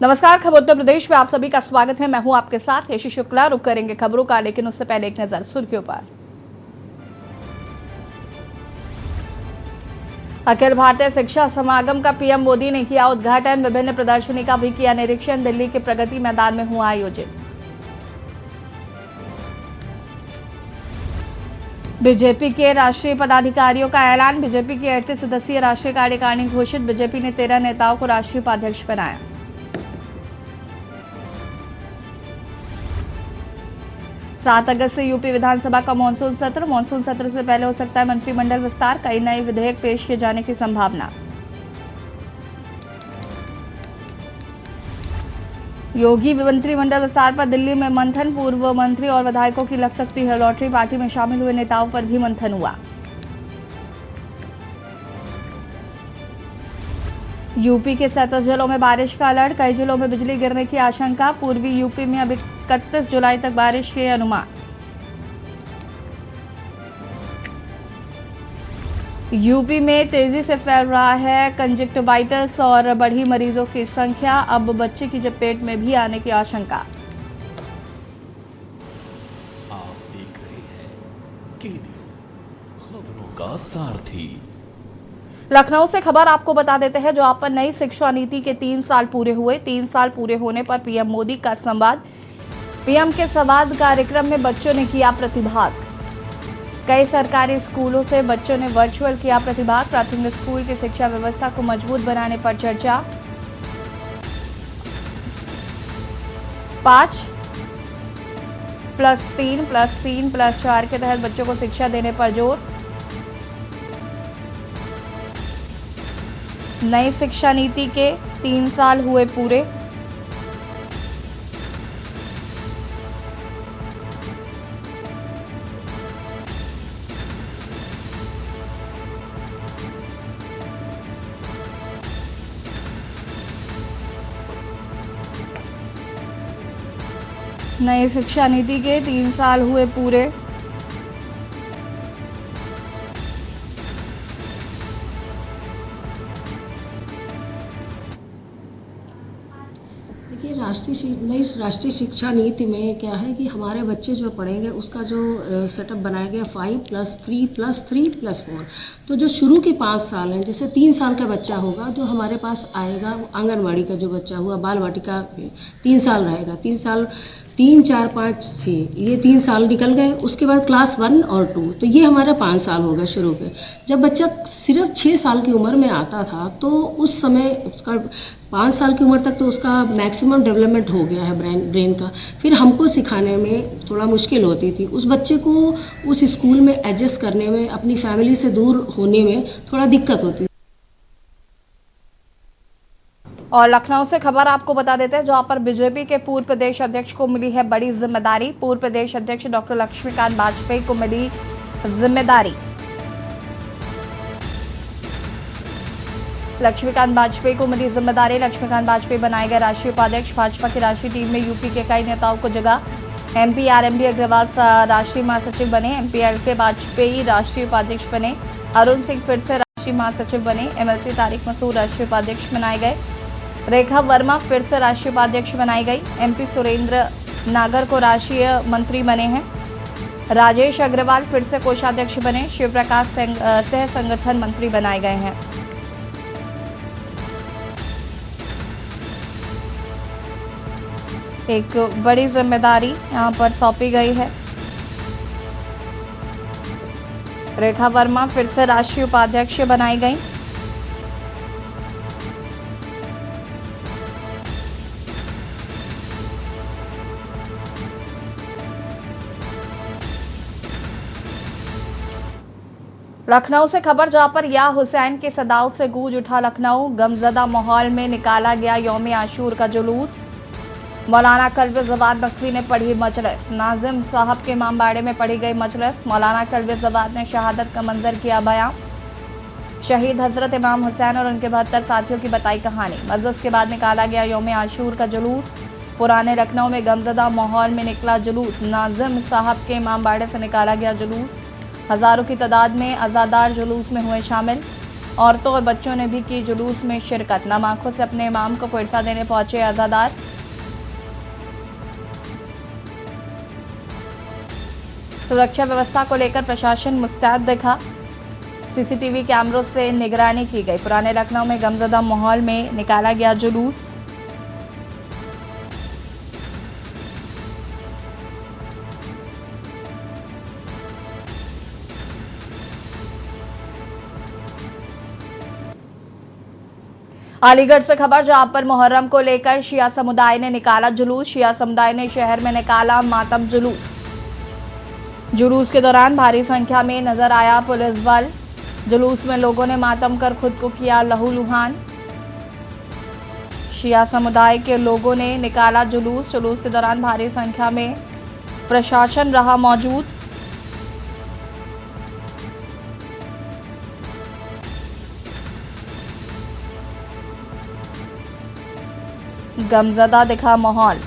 नमस्कार, खबर उत्तर प्रदेश में आप सभी का स्वागत है। मैं हूं आपके साथ यशी शुक्ला। रुक करेंगे खबरों का, लेकिन उससे पहले एक नजर सुर्खियों पर। अखिल भारतीय शिक्षा समागम का पीएम मोदी ने किया उद्घाटन। विभिन्न प्रदर्शनी का भी किया निरीक्षण। दिल्ली के प्रगति मैदान में हुआ आयोजित। बीजेपी के राष्ट्रीय पदाधिकारियों का ऐलान। बीजेपी की 38 सदस्यीय राष्ट्रीय कार्यकारिणी घोषित। बीजेपी ने 13 नेताओं को राष्ट्रीय उपाध्यक्ष बनाया। 7 अगस्त से यूपी विधानसभा का मानसून सत्र। मानसून सत्र से पहले हो सकता है मंत्रिमंडल विस्तार। कई नए विधेयक पेश किए जाने की संभावना। योगी मंत्रिमंडल विस्तार पर दिल्ली में मंथन। पूर्व मंत्री और विधायकों की लग सकती है लॉटरी। पार्टी में शामिल हुए नेताओं पर भी मंथन हुआ। यूपी के 37 जिलों में बारिश का अलर्ट। कई जिलों में बिजली गिरने की आशंका। पूर्वी यूपी में अब 31 जुलाई तक बारिश के अनुमान। यूपी में तेजी से फैल रहा है कंजक्टिवाइटिस और बढ़ी मरीजों की संख्या। अब बच्चे की चपेट में भी आने की आशंका। आप देख रहे हैं के न्यूज़, खबरों का सारथी। लखनऊ से खबर आपको बता देते हैं, जो आप पर नई शिक्षा नीति के 3 साल पूरे हुए। 3 साल पूरे होने पर पीएम मोदी का संवाद। पीएम के संवाद कार्यक्रम में बच्चों ने किया प्रतिभाग। कई सरकारी स्कूलों से बच्चों ने वर्चुअल किया प्रतिभाग। प्राथमिक स्कूल की शिक्षा व्यवस्था को मजबूत बनाने पर चर्चा। 5+3+3+4 के तहत बच्चों को शिक्षा देने पर जोर। नई शिक्षा नीति के 3 साल हुए पूरे। नई शिक्षा नीति के 3 साल हुए पूरे। देखिए, नई राष्ट्रीय शिक्षा नीति में क्या है कि हमारे बच्चे जो पढ़ेंगे उसका जो सेटअप बनाया गया 5+3+3+4। तो जो शुरू के 5 साल हैं, जैसे 3 साल का बच्चा होगा जो हमारे पास आएगा, आंगनवाड़ी का जो बच्चा हुआ, बाल वाटिका 3 साल रहेगा। 3 साल 3, 4, 5, 6 ये 3 साल निकल गए। उसके बाद क्लास 1 और 2, तो ये हमारा 5 साल हो गए शुरू के। जब बच्चा सिर्फ 6 साल की उम्र में आता था तो उस समय उसका 5 साल की उम्र तक तो उसका मैक्सिमम डेवलपमेंट हो गया है ब्रेन का। फिर हमको सिखाने में थोड़ा मुश्किल होती थी। उस बच्चे को उस स्कूल में एडजस्ट करने में, अपनी फैमिली से दूर होने में थोड़ा दिक्कत होती थी। और लखनऊ से खबर आपको बता देते हैं, जहां पर बीजेपी के पूर्व प्रदेश अध्यक्ष को मिली है बड़ी जिम्मेदारी। पूर्व प्रदेश अध्यक्ष डॉक्टर लक्ष्मीकांत वाजपेयी को मिली जिम्मेदारी। लक्ष्मीकांत वाजपेयी को मिली जिम्मेदारी। लक्ष्मीकांत वाजपेयी बनाए गए राष्ट्रीय उपाध्यक्ष। भाजपा की राष्ट्रीय टीम में यूपी के कई नेताओं को जगह। एमपी आरएमडी अग्रवाल राष्ट्रीय महासचिव बने। एमपीएल के वाजपेयी राष्ट्रीय उपाध्यक्ष बने। अरुण सिंह फिर से राष्ट्रीय महासचिव बने। एमएलसी तारिक मसूद राष्ट्रीय उपाध्यक्ष बनाए गए। रेखा वर्मा फिर से राष्ट्रीय उपाध्यक्ष बनाई गई। एमपी सुरेंद्र नागर को राष्ट्रीय मंत्री बने हैं। राजेश अग्रवाल फिर से कोषाध्यक्ष बने। शिव प्रकाश सह संगठन मंत्री बनाए गए हैं। एक बड़ी जिम्मेदारी यहां पर सौंपी गई है। रेखा वर्मा फिर से राष्ट्रीय उपाध्यक्ष बनाई गई। लखनऊ से खबर, जहां पर या हुसैन के सदाओं से गूंज उठा लखनऊ। गमजदा माहौल में निकाला गया यौम आशूर का जुलूस। मौलाना कल्बे जवाद नकवी ने पढ़ी मजलिस। नाजिम साहब के इमामबाड़े में पढ़ी गई मजलिस। मौलाना कल्बे जवाद ने शहादत का मंजर किया बयां। शहीद हजरत इमाम हुसैन और उनके 72 साथियों की बताई कहानी। मजलिस के बाद निकाला गया यौम आशूर का जुलूस। पुराने लखनऊ में गमजदा माहौल में निकला जुलूस। नाजिम साहब के इमामबाड़े से निकाला गया जुलूस। हजारों की तादाद में अज़ादार जुलूस में हुए शामिल। औरतों और बच्चों ने भी की जुलूस में शिरकत। नम आंखों से अपने इमाम को पुरसा देने पहुंचे अज़ादार। सुरक्षा व्यवस्था को लेकर प्रशासन मुस्तैद दिखा। सीसीटीवी कैमरों से निगरानी की गई। पुराने लखनऊ में गमज़दा माहौल में निकाला गया जुलूस। अलीगढ़ से खबर, जहां पर मुहर्रम को लेकर शिया समुदाय ने निकाला जुलूस। शिया समुदाय ने शहर में निकाला मातम जुलूस। जुलूस के दौरान भारी संख्या में नजर आया पुलिस बल। जुलूस में लोगों ने मातम कर खुद को किया लहूलुहान। शिया समुदाय के लोगों ने निकाला जुलूस। जुलूस के दौरान भारी संख्या में प्रशासन रहा मौजूद। गमज़दा दिखा माहौल।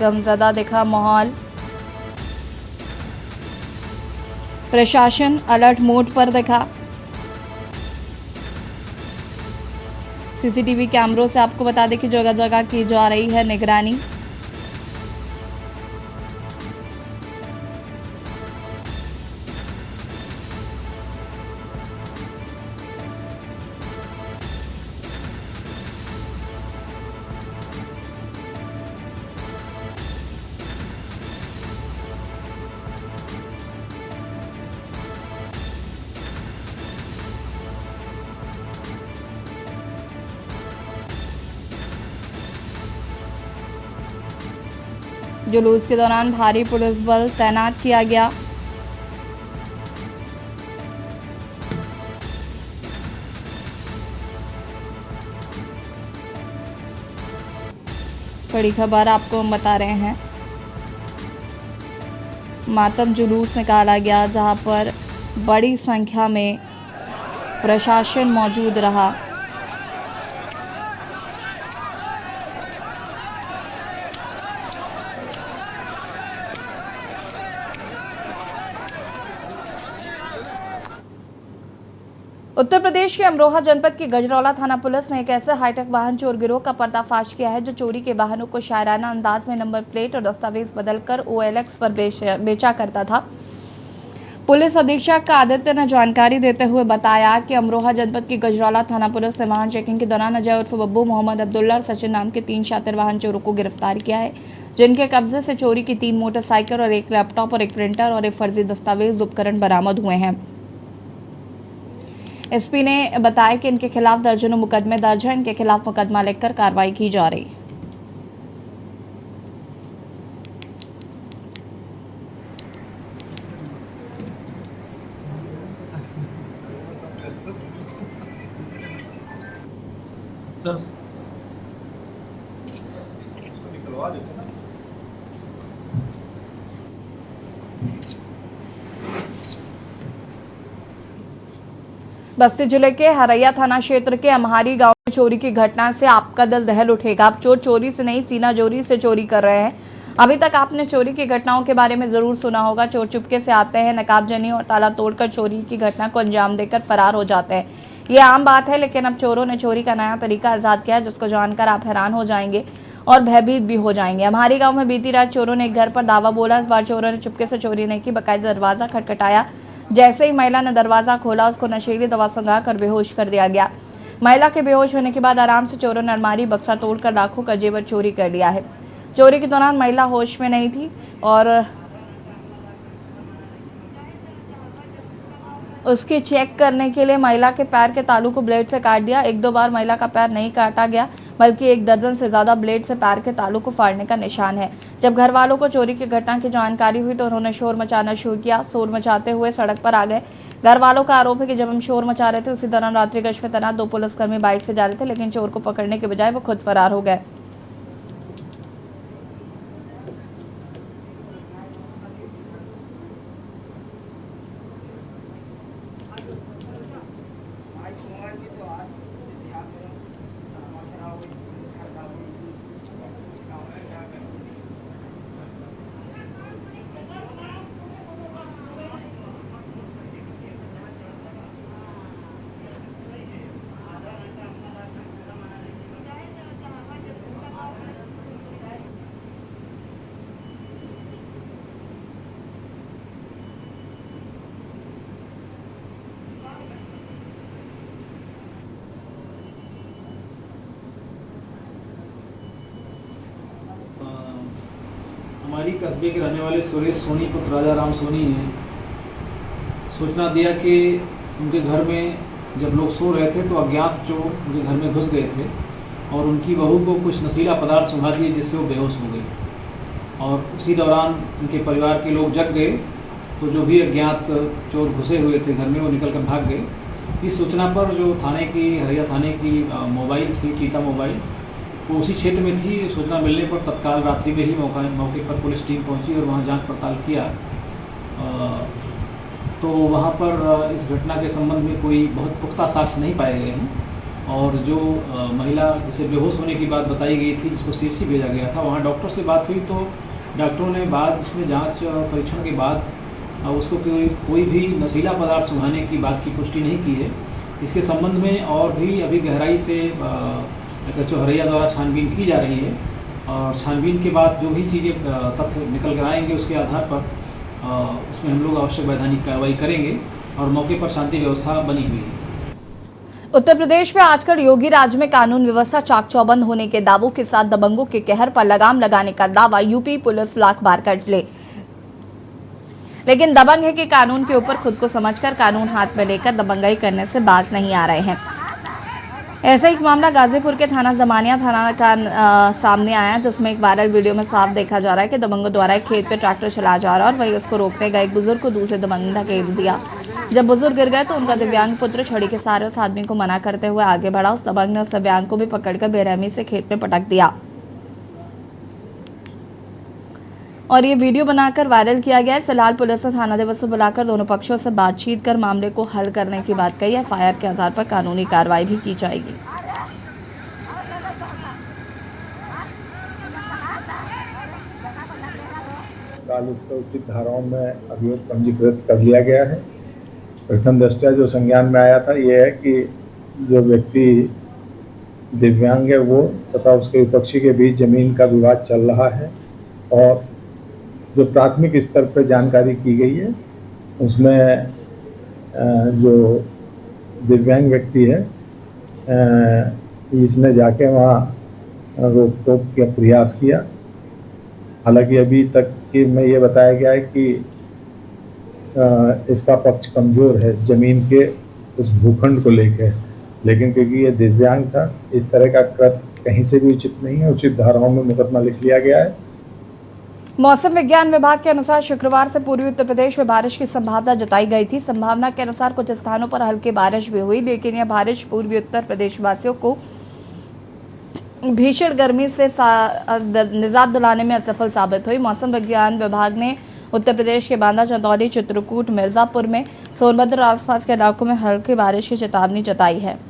गमज़दा दिखा माहौल। प्रशासन अलर्ट मोड पर दिखा। सीसीटीवी कैमरों से आपको बता दें कि जगह जगह की जा रही है निगरानी। जुलूस के दौरान भारी पुलिस बल तैनात किया गया। बड़ी खबर आपको हम बता रहे हैं। मातम जुलूस निकाला गया, जहां पर बड़ी संख्या में प्रशासन मौजूद रहा। उत्तर प्रदेश के अमरोहा जनपद की गजरौला थाना पुलिस ने एक ऐसे हाईटेक वाहन चोर गिरोह का पर्दाफाश किया है जो चोरी के वाहनों को शायराना अंदाज में नंबर प्लेट और दस्तावेज बदलकर OLX पर बेचा करता था। पुलिस अधीक्षक आदित्य ने जानकारी देते हुए बताया कि अमरोहा जनपद की गजरौला थाना पुलिस ने वाहन चेकिंग के दौरान अजय उर्फ बब्बू, मोहम्मद अब्दुल्ला और सचिन नाम के 3 शातिर वाहन चोरों को गिरफ्तार किया है, जिनके कब्जे से चोरी की 3 मोटरसाइकिल और 1 लैपटॉप और 1 प्रिंटर और एक फर्जी दस्तावेज उपकरण बरामद हुए हैं। एसपी ने बताया कि इनके खिलाफ दर्जनों मुकदमे दर्ज हैं। इनके खिलाफ मुकदमा लिखकर कार्रवाई की जा रही है। बस्ती जिले के हरैया थाना क्षेत्र के अमहारी गांव में चोरी की घटना से आपका दिल दहल उठेगा। अब चोर चोरी से नहीं, सीना जोरी से चोरी कर रहे हैं। अभी तक आपने चोरी की घटनाओं के बारे में जरूर सुना होगा। चोर चुपके से आते हैं, नकाबजनी और ताला तोड़कर चोरी की घटना को अंजाम देकर फरार हो जाते हैं। ये आम बात है, लेकिन अब चोरों ने चोरी का नया तरीका इजाद किया है, जिसको जानकर आप हैरान हो जाएंगे और भयभीत भी हो जाएंगे। अमहारी गाँव में बीती रात चोरों ने एक घर पर धावा बोला। इस बार चोरों ने चुपके से चोरी नहीं की, बाकायदा दरवाजा खटखटाया। जैसे ही महिला ने दरवाजा खोला, उसको नशीली दवा सुंघा कर बेहोश कर दिया गया। महिला के बेहोश होने के बाद आराम से चोरों ने अलमारी बक्सा तोड़कर लाखों का जेवर चोरी कर लिया है। चोरी के दौरान महिला होश में नहीं थी और उसके चेक करने के लिए महिला के पैर के तालू को ब्लेड से काट दिया। 1-2 बार महिला का पैर नहीं काटा गया, बल्कि 1 दर्जन से ज्यादा ब्लेड से पैर के तालू को फाड़ने का निशान है। जब घर वालों को चोरी की घटना की जानकारी हुई तो उन्होंने शोर मचाना शुरू किया। शोर मचाते हुए सड़क पर आ गए। घर वालों का आरोप है कि जब हम शोर मचा रहे थे, उसी दौरान रात्रि गश्त में तैनात 2 पुलिसकर्मी बाइक से जा रहे थे, लेकिन चोर को पकड़ने के बजाय वो खुद फरार हो गए। हमारी कस्बे के रहने वाले सुरेश सोनी पुत्र राजा राम सोनी ने सूचना दिया कि उनके घर में जब लोग सो रहे थे तो अज्ञात चोर उनके घर में घुस गए थे और उनकी बहू को कुछ नशीला पदार्थ सुंघा दिए जिससे वो बेहोश हो गई। और उसी दौरान उनके परिवार के लोग जग गए तो जो भी अज्ञात चोर घुसे हुए थे घर में वो निकल कर भाग गए। इस सूचना पर जो थाने की हरिया थाने की मोबाइल थी, चीता मोबाइल, वो उसी क्षेत्र में थी। सूचना मिलने पर तत्काल रात्रि में ही मौके पर पुलिस टीम पहुंची और वहां जांच पड़ताल किया। तो वहां पर इस घटना के संबंध में कोई बहुत पुख्ता साक्ष्य नहीं पाए गए हैं और जो महिला जिसे बेहोश होने की बात बताई गई थी, जिसको सीएचसी भेजा गया था, वहाँ डॉक्टर से बात हुई तो डॉक्टरों ने बाद इसमें जांच और परीक्षण के बाद उसको कोई भी नशीला पदार्थ सुंघाने की बात की पुष्टि नहीं की है। इसके संबंध में और भी अभी गहराई से SHO हरैया द्वारा छानबीन की जा रही है और छानबीन के बाद जो भी चीज़ें तथ्य निकल कर आएंगे उसके आधार पर उसमें हम लोग आवश्यक वैधानिक कार्रवाई करेंगे और मौके पर शांति व्यवस्था बनी हुई है। उत्तर प्रदेश में आजकल योगी राज में कानून व्यवस्था चाक चौबंद होने के दावों के साथ दबंगों के कहर पर लगाम लगाने का दावा यूपी पुलिस लाख बार कर ले, लेकिन दबंग है कि कानून के ऊपर खुद को समझकर कानून हाथ में लेकर दबंगाई करने से बाज नहीं आ रहे हैं। ऐसा एक मामला गाजीपुर के थाना जमानिया थाना का सामने आया, जिसमें एक वायरल वीडियो में साफ देखा जा रहा है कि दबंगों द्वारा एक खेत पे ट्रैक्टर चलाया जा रहा है और वहीं उसको रोकने गए एक बुजुर्ग को दूसरे दबंग ने धकेल दिया। जब बुजुर्ग गिर गए तो उनका दिव्यांग पुत्र छड़ी के सहारे उस आदमी को मना करते हुए आगे बढ़ा। उस दबंग ने उस दिव्यांग को भी पकड़कर बेरहमी से खेत में पटक दिया और ये वीडियो बनाकर वायरल किया गया है। फिलहाल पुलिस ने थाना दिवस में बुलाकर दोनों पक्षों से बातचीत कर मामले को हल करने की बात कही है। FIR के आधार पर कानूनी कार्रवाई भी की जाएगी। इसको उचित धाराओं में अभियोग पंजीकृत कर लिया गया है। प्रथम दृष्टया जो संज्ञान में आया था यह है कि जो व्यक्ति दिव्यांग है वो तथा उसके विपक्षी के बीच जमीन का विवाद चल रहा है और जो प्राथमिक स्तर पर जानकारी की गई है उसमें जो दिव्यांग व्यक्ति है इसने जाके वहाँ रोक टोक का प्रयास किया। हालांकि अभी तक कि में ये बताया गया है कि इसका पक्ष कमज़ोर है ज़मीन के उस भूखंड को लेकर, लेकिन क्योंकि ये दिव्यांग था इस तरह का कृत्य कहीं से भी उचित नहीं है। उचित धाराओं में मुकदमा लिख लिया गया है। मौसम विज्ञान विभाग के अनुसार शुक्रवार से पूर्वी उत्तर प्रदेश में बारिश की संभावना जताई गई थी। संभावना के अनुसार कुछ स्थानों पर हल्की बारिश भी हुई, लेकिन यह बारिश पूर्वी उत्तर प्रदेश वासियों को भीषण गर्मी से निजात दिलाने में असफल साबित हुई। मौसम विज्ञान विभाग ने उत्तर प्रदेश के बांदा, चंदौली, चित्रकूट, मिर्जापुर में सोनभद्र और आसपास के इलाकों में हल्की बारिश की चेतावनी जताई है।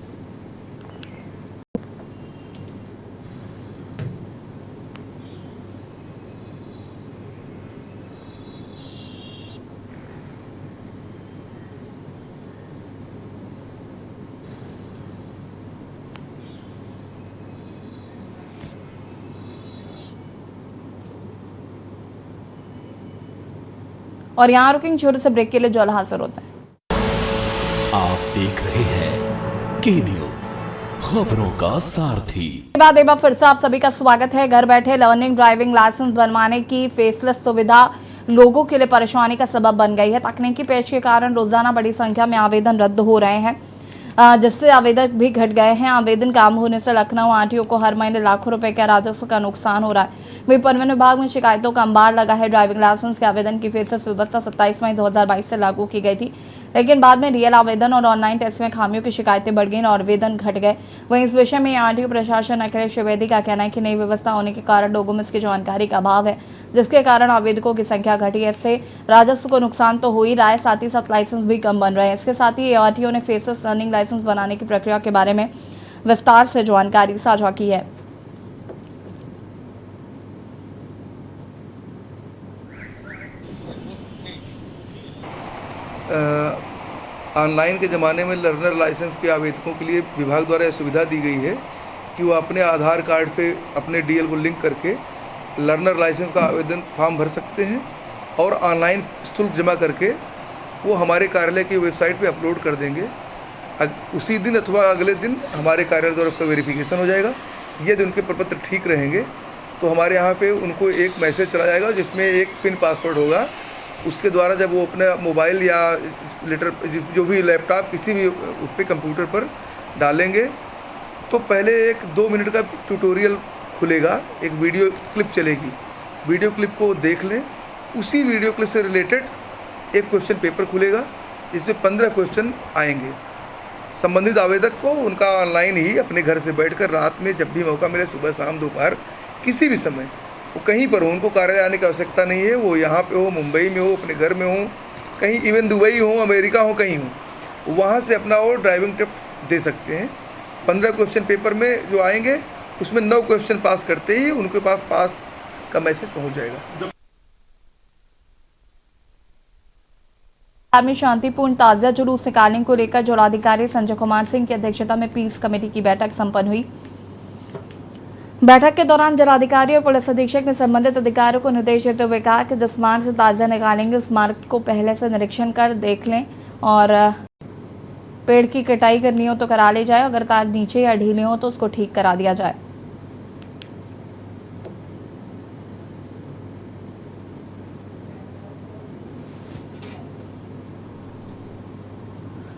और यहाँ रुकेंगे, छोटे से ब्रेक के लिए जो हाजिर होता है। आप देख रहे हैं के न्यूज, खबरों का सारथी। बाद एक बार फिर से आप सभी का स्वागत है। घर बैठे लर्निंग ड्राइविंग लाइसेंस बनवाने की फेसलेस सुविधा लोगों के लिए परेशानी का सबब बन गई है। तकनीकी पेश के कारण रोजाना बड़ी संख्या में आवेदन रद्द हो रहे हैं, जिससे आवेदक भी घट गए हैं। आवेदन काम होने से लखनऊ आरटीओ को हर महीने लाखों रुपए के राजस्व का नुकसान हो रहा है। वहीं परिवहन विभाग में शिकायतों का अंबार लगा है। ड्राइविंग लाइसेंस के आवेदन की फेसलेस व्यवस्था 27 मई 2022 से लागू की गई थी, लेकिन बाद में रियल आवेदन और ऑनलाइन टेस्ट में खामियों की शिकायतें बढ़ गईं और आवेदन घट गए। वहीं इस विषय में आरटीओ प्रशासन अखिलेश त्रिवेदी का कहना है कि नई व्यवस्था होने के कारण लोगों में इसकी जानकारी का अभाव है, जिसके कारण आवेदकों की संख्या घटी है। इससे राजस्व को नुकसान तो हो ही रहा है, साथ ही साथ लाइसेंस भी कम बन रहे हैं। इसके साथ ही आरटीओ ने फेसलेस लर्निंग लाइसेंस बनाने की प्रक्रिया के बारे में विस्तार से जानकारी साझा की है। ऑनलाइन के ज़माने में लर्नर लाइसेंस के आवेदकों के लिए विभाग द्वारा यह सुविधा दी गई है कि वो अपने आधार कार्ड से अपने डीएल को लिंक करके लर्नर लाइसेंस का आवेदन फॉर्म भर सकते हैं और ऑनलाइन शुल्क जमा करके वो हमारे कार्यालय की वेबसाइट पे अपलोड कर देंगे। उसी दिन अथवा अगले दिन हमारे कार्यालय द्वारा उसका वेरिफिकेशन हो जाएगा। यदि उनके प्रपत्र ठीक रहेंगे तो हमारे यहाँ पे उनको एक मैसेज चला जाएगा जिसमें एक पिन पासवर्ड होगा। उसके द्वारा जब वो अपने मोबाइल या लेटर जो भी लैपटॉप किसी भी उस पर कंप्यूटर पर डालेंगे तो पहले एक 2 मिनट का ट्यूटोरियल खुलेगा, एक वीडियो क्लिप चलेगी। वीडियो क्लिप को देख लें, उसी वीडियो क्लिप से रिलेटेड एक क्वेश्चन पेपर खुलेगा जिसमें 15 क्वेश्चन आएंगे। संबंधित आवेदक को उनका ऑनलाइन ही अपने घर से बैठकर रात में जब भी मौका मिले, सुबह शाम दोपहर किसी भी समय, वो कहीं पर हो, उनको कार्यालय आने की आवश्यकता नहीं है। वो यहाँ पे हो, मुंबई में हो, अपने घर में हो, कहीं इवन दुबई हो, अमेरिका हो, कहीं हो, वहाँ से अपना वो ड्राइविंग टेस्ट दे सकते हैं। 15 क्वेश्चन पेपर में जो आएंगे उसमें 9 क्वेश्चन पास करते ही उनके पास पास का मैसेज पहुँच जाएगा। में शांतिपूर्ण ताजिया जुलूस निकालने को लेकर जिलाधिकारी संजय कुमार सिंह की अध्यक्षता में पीस कमेटी की बैठक संपन्न हुई। बैठक के दौरान जिलाधिकारी और पुलिस अधीक्षक ने संबंधित अधिकारियों को निर्देश देते हुए कहा कि जिस मार्ग से ताजिया निकालेंगे उस मार्ग को पहले से निरीक्षण कर देख लें और पेड़ की कटाई करनी हो तो करा ली जाए, अगर तार नीचे या ढीले हो तो उसको ठीक करा दिया जाए।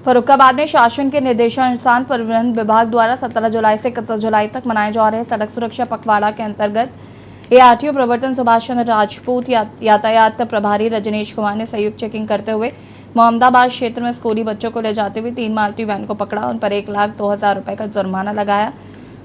फर्रुखाबाद में शासन के निर्देशानुसार परिवहन विभाग द्वारा 17 जुलाई से 31 जुलाई तक मनाए जा रहे सड़क सुरक्षा पखवाड़ा के अंतर्गत ARTO प्रवर्तन सुभाष चंद्र राजपूत यातायात प्रभारी रजनीश कुमार ने संयुक्त चेकिंग करते हुए मोहम्मदाबाद क्षेत्र में स्कूली बच्चों को ले जाते हुए 3 मारुति वैन को पकड़ा, उन पर 1,02,000 रुपए का जुर्माना लगाया।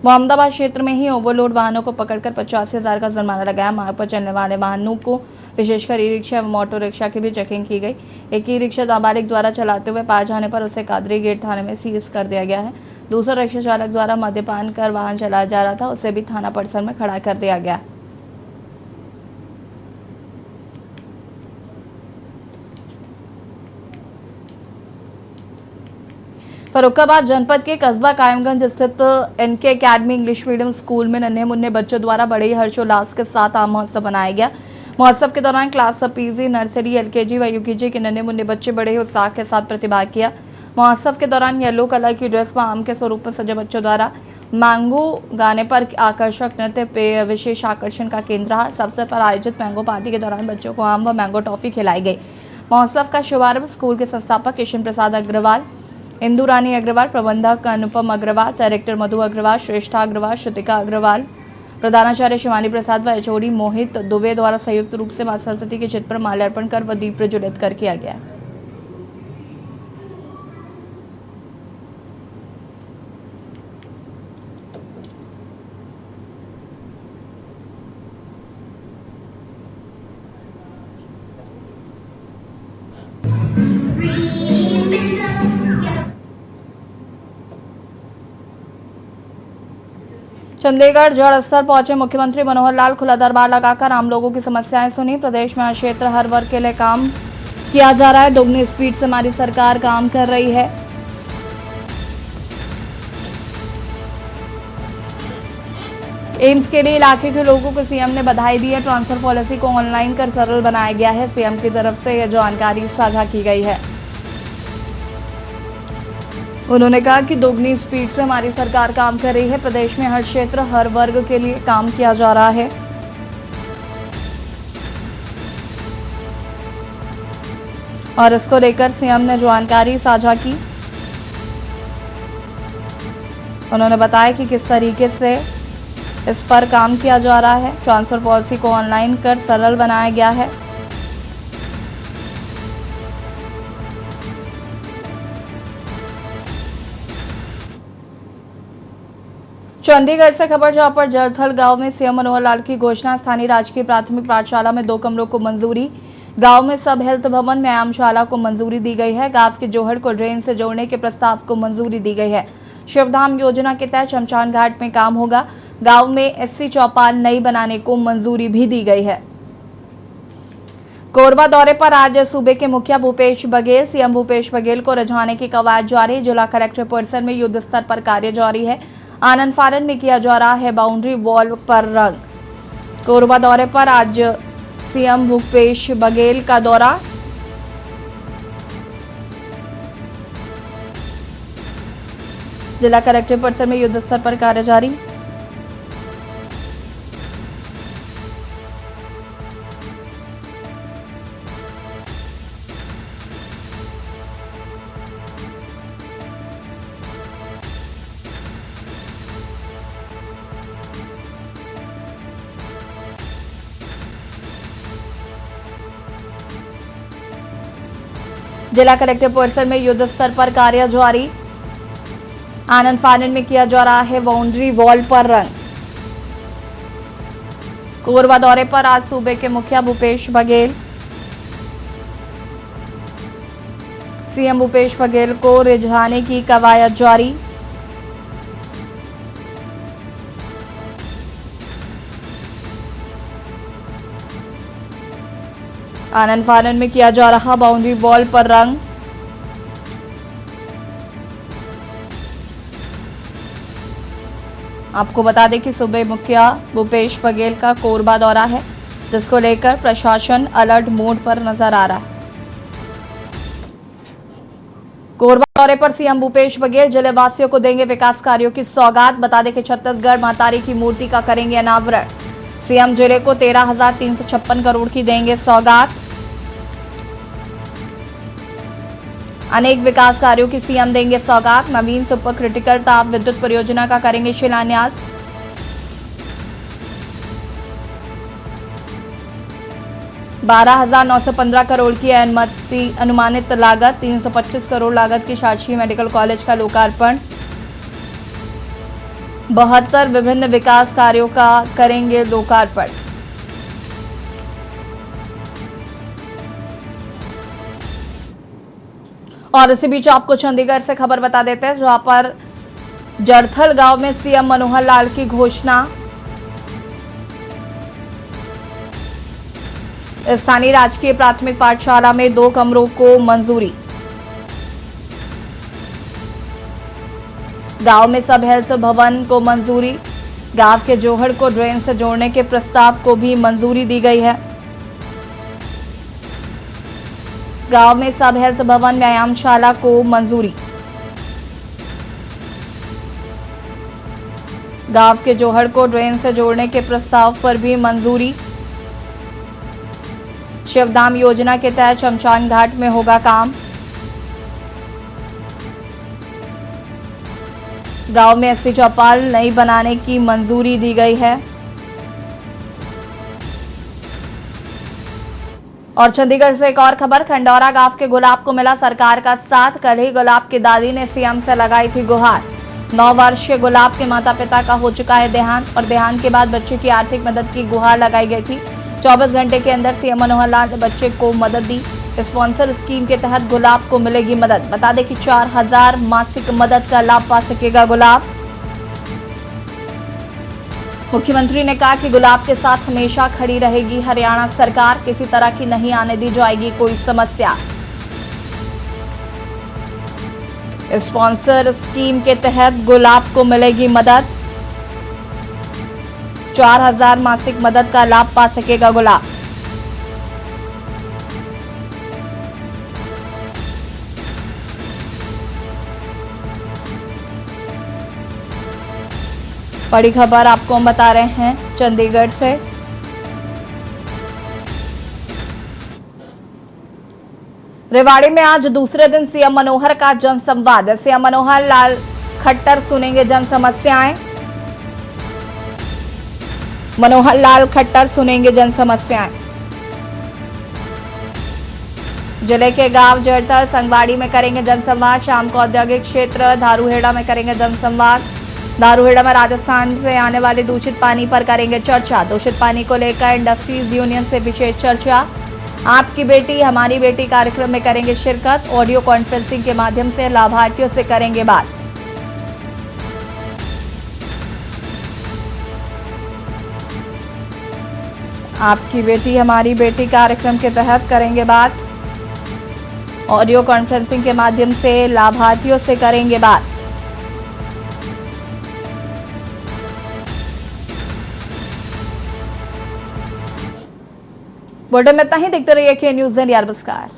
मोहम्मदाबाद क्षेत्र में ही ओवरलोड वाहनों को पकड़कर 85,000 का जुर्माना लगाया। मार्ग पर चलने वाले वाहनों को विशेषकर ई रिक्शा एवं ऑटो रिक्शा की भी चेकिंग की गई। एक ई रिक्शा नाबालिग द्वारा चलाते हुए पाए जाने पर उसे कादरी गेट थाने में सीज कर दिया गया है। दूसरा रिक्शा चालक द्वारा मद्यपान कर वाहन चलाया जा रहा था, उसे भी थाना परिसर में खड़ा कर दिया गया। फर्रुखाबाद जनपद के कस्बा कायमगंज स्थित NK academy English medium school में नन्हे मुन्ने बच्चों द्वारा बड़े ही हर्षोल्लास के साथ आम महोत्सव मनाया गया। महोत्सव के दौरान क्लास PG, नर्सरी, LKG व UKG के नन्हे मुन्ने बच्चे बड़े ही उत्साह के साथ प्रतिभाग किया। महोत्सव के दौरान येलो कलर की ड्रेस में आम के स्वरूप में सजे बच्चों द्वारा मैंगो गाने पर आकर्षक नृत्य पे विशेष आकर्षण का केंद्र रहा। इस अवसर पर आयोजित मैंगो पार्टी के दौरान बच्चों को आम व मैंगो टॉफी खिलाई गई। महोत्सव का शुभारंभ स्कूल के संस्थापक किशन प्रसाद अग्रवाल, इंदु रानी अग्रवाल, प्रबंधक अनुपम अग्रवाल, डायरेक्टर मधु अग्रवाल, श्रेष्ठा अग्रवाल, श्रुतिका अग्रवाल, प्रधानाचार्य शिवानी प्रसाद व HOD मोहित दुबे द्वारा संयुक्त रूप से मां सरस्वती के चित्र पर माल्यार्पण कर व दीप प्रज्वलित कर किया गया। चंडीगढ़ जड़ स्तर पहुंचे मुख्यमंत्री मनोहर लाल खुला दरबार लगाकर आम लोगों की समस्याएं सुनी। प्रदेश में हर क्षेत्र हर वर्ग के लिए काम किया जा रहा है, दोगुनी स्पीड से हमारी सरकार काम कर रही है। एम्स के लिए इलाके के लोगों को सीएम ने बधाई दी है। ट्रांसफर पॉलिसी को ऑनलाइन कर सरल बनाया गया है, सीएम की तरफ से यह जानकारी साझा की गई है। उन्होंने कहा कि दोगुनी स्पीड से हमारी सरकार काम कर रही है। प्रदेश में हर क्षेत्र हर वर्ग के लिए काम किया जा रहा है। और इसको लेकर सीएम ने जानकारी साझा की। उन्होंने बताया कि किस तरीके से इस पर काम किया जा रहा है। ट्रांसफर पॉलिसी को ऑनलाइन कर सरल बनाया गया है। चंडीगढ़ से खबर, जहां पर जरथल गांव में सीएम मनोहर लाल की घोषणा। स्थानीय राजकीय प्राथमिक पाठशाला में 2 कमरों को मंजूरी। गांव में सब हेल्थ भवन व्यायामशाला को मंजूरी दी गई है। गांव के जोहड़ को ड्रेन से जोड़ने के प्रस्ताव को मंजूरी दी गई है। शिवधाम योजना के तहत शमशान घाट में काम होगा। गांव में SC चौपाल नई बनाने को मंजूरी भी दी गई है। कोरबा दौरे पर आज सूबे के मुखिया भूपेश बघेल। सीएम भूपेश बघेल को रिझाने की कवायद जारी। जिला कलेक्टर परिसर में युद्ध स्तर पर कार्य जारी है। आनंद फानन में किया जा रहा है बाउंड्री वॉल पर रंग। कोरबा दौरे पर आज सीएम भूपेश बघेल का दौरा। जिला कलेक्टर परिसर में युद्ध स्तर पर कार्य जारी। जिला कलेक्टर परिसर में युद्ध स्तर पर कार्य जारी। आनंद फानन में किया जा रहा है बाउंड्री वॉल पर रंग। कोरबा दौरे पर आज सूबे के मुखिया भूपेश बघेल। सीएम भूपेश बघेल को रिझाने की कवायद जारी। आनंद फानन में किया जा रहा बाउंड्री वॉल पर रंग। आपको बता दें कि सूबे मुखिया भूपेश बघेल का कोरबा दौरा है, जिसको लेकर प्रशासन अलर्ट मोड पर नजर आ रहा है। कोरबा दौरे पर सीएम भूपेश बघेल जिले वासियों को देंगे विकास कार्यों की सौगात। बता दें कि छत्तीसगढ़ मातारी की मूर्ति का करेंगे अनावरण। सीएम जिले को 13,356 करोड़ की देंगे सौगात। अनेक विकास कार्यों की सीएम देंगे सौगात। नवीन सुपर क्रिटिकल ताप विद्युत परियोजना का करेंगे शिलान्यास। ₹12,915 करोड़ की अनुमानित लागत, 325 करोड़ लागत की शासकीय मेडिकल कॉलेज का लोकार्पण। 72 विभिन्न विकास कार्यों का करेंगे लोकार्पण। और इसी बीच आपको चंडीगढ़ से खबर बता देते हैं, जहां पर जड़थल गांव में सीएम मनोहर लाल की घोषणा। स्थानीय राजकीय प्राथमिक पाठशाला में 2 कमरों को मंजूरी। गांव में सब हेल्थ भवन को मंजूरी। गांव के जोहड़ को ड्रेन से जोड़ने के प्रस्ताव को भी मंजूरी दी गई है। गांव में सब हेल्थ भवन व्यायामशाला को मंजूरी। गांव के जोहड़ को ड्रेन से जोड़ने के प्रस्ताव पर भी मंजूरी। शिवधाम योजना के तहत शमशान घाट में होगा काम। गांव में 80 चौपाल नई बनाने की मंजूरी दी गई है। और चंडीगढ़ से एक और खबर, खंडौरा गांव के गुलाब को मिला सरकार का साथ। कल ही गुलाब की दादी ने सीएम से लगाई थी गुहार। 9 वर्षीय गुलाब के माता पिता का हो चुका है देहांत और देहांत के बाद बच्चे की आर्थिक मदद की गुहार लगाई गई थी। 24 घंटे के अंदर सीएम मनोहर लाल ने बच्चे को मदद दी। स्पॉन्सर स्कीम के तहत गुलाब को मिलेगी मदद। बता दें कि 4,000 मासिक मदद का लाभ पा सकेगा गुलाब। मुख्यमंत्री ने कहा कि गुलाब के साथ हमेशा खड़ी रहेगी हरियाणा सरकार। किसी तरह की नहीं आने दी जाएगी कोई समस्या। स्पॉन्सर स्कीम के तहत गुलाब को मिलेगी मदद। 4,000 मासिक मदद का लाभ पा सकेगा गुलाब। बड़ी खबर आपको हम बता रहे हैं चंडीगढ़ से। रेवाड़ी में आज दूसरे दिन सीएम मनोहर का जनसंवाद। सीएम मनोहर लाल खट्टर सुनेंगे जन समस्याएं। मनोहर लाल खट्टर सुनेंगे जन समस्याएं। जिले के गांव जड़थल संगवाड़ी में करेंगे जनसंवाद। शाम को औद्योगिक क्षेत्र धारूहेड़ा में करेंगे जनसंवाद। धारूहेड़ा में राजस्थान से आने वाले दूषित पानी पर करेंगे चर्चा। दूषित पानी को लेकर इंडस्ट्रीज यूनियन से विशेष चर्चा। आपकी बेटी हमारी बेटी कार्यक्रम में करेंगे शिरकत। ऑडियो कॉन्फ्रेंसिंग के माध्यम से लाभार्थियों से करेंगे बात। आपकी बेटी हमारी बेटी कार्यक्रम के तहत करेंगे बात। ऑडियो कॉन्फ्रेंसिंग के माध्यम से लाभार्थियों से करेंगे बात। बुलेटिन में इतना ही। देखते रहिए के न्यूज़ इंडिया। नमस्कार।